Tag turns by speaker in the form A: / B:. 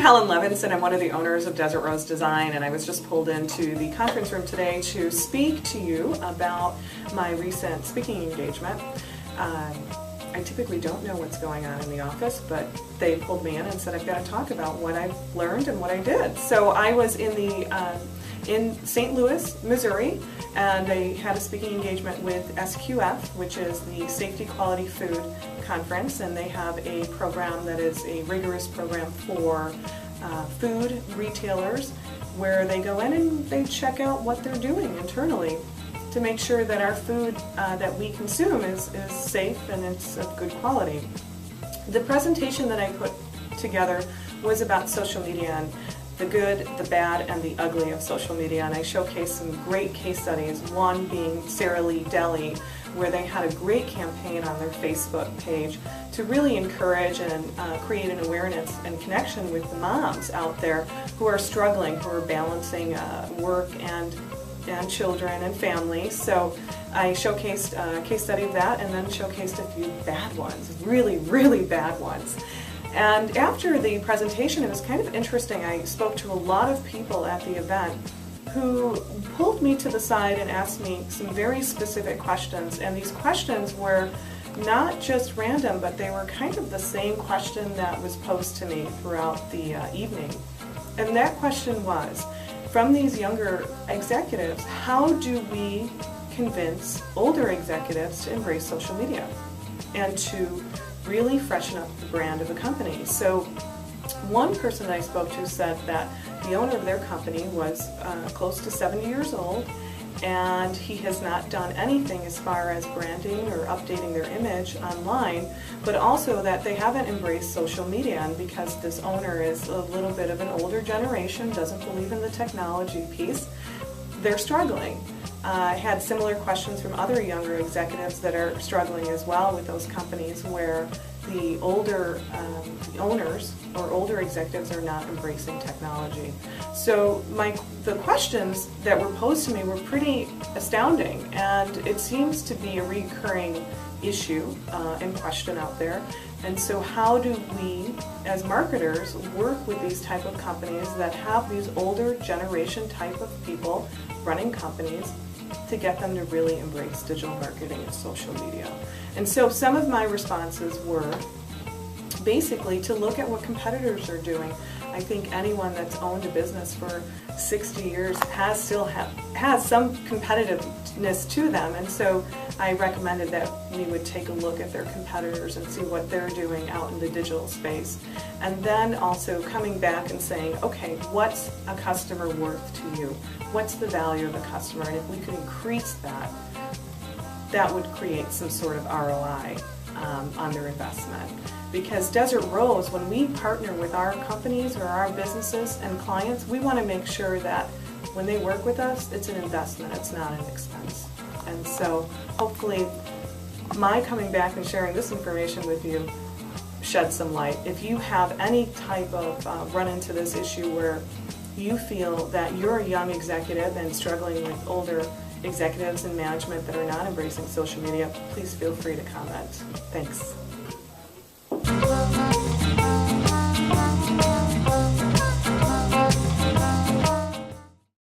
A: Helen Levinson. I'm one of the owners of Desert Rose Design, and I was just pulled into the conference room today to speak to you about my recent speaking engagement. I typically don't know what's going on in the office, but they pulled me in and said I've got to talk about what I've learned and what I did. So I was in St. Louis, Missouri, and I had a speaking engagement with SQF, which is the Safety Quality Food Conference, and they have a program that is a rigorous program for food retailers where they go in and they check out what they're doing internally to make sure that our food that we consume is safe and it's of good quality. The presentation that I put together was about social media and the good, the bad, and the ugly of social media, and I showcased some great case studies, one being Sara Lee Deli, where they had a great campaign on their Facebook page to really encourage and create an awareness and connection with the moms out there who are struggling, who are balancing work and children and family. So I showcased a case study of that and then showcased a few bad ones, really, really bad ones. And after the presentation, it was kind of interesting. I spoke to a lot of people at the event who pulled me to the side and asked me some very specific questions. And these questions were not just random, but they were kind of the same question that was posed to me throughout the evening. And that question was, from these younger executives, how do we convince older executives to embrace social media and to really freshen up the brand of a company? So one person that I spoke to said that the owner of their company was close to 70 years old, and he has not done anything as far as branding or updating their image online, but also that they haven't embraced social media. And because this owner is a little bit of an older generation, doesn't believe in the technology piece, they're struggling. I had similar questions from other younger executives that are struggling as well with those companies where the older owners or older executives are not embracing technology. So the questions that were posed to me were pretty astounding, and it seems to be a recurring issue and question out there. And so how do we as marketers work with these type of companies that have these older generation type of people running companies to get them to really embrace digital marketing and social media? And so some of my responses were basically to look at what competitors are doing. I think anyone that's owned a business for 60 years has some competitiveness to them, and so I recommended that we would take a look at their competitors and see what they're doing out in the digital space. And then also coming back and saying, okay, what's a customer worth to you? What's the value of a customer? And if we could increase that, that would create some sort of ROI on their investment. Because Desert Rose, when we partner with our companies or our businesses and clients, we want to make sure that when they work with us, it's an investment, it's not an expense. And so hopefully my coming back and sharing this information with you shed some light. If you have any type of run into this issue where you feel that you're a young executive and struggling with older executives and management that are not embracing social media, please feel free to comment. Thanks.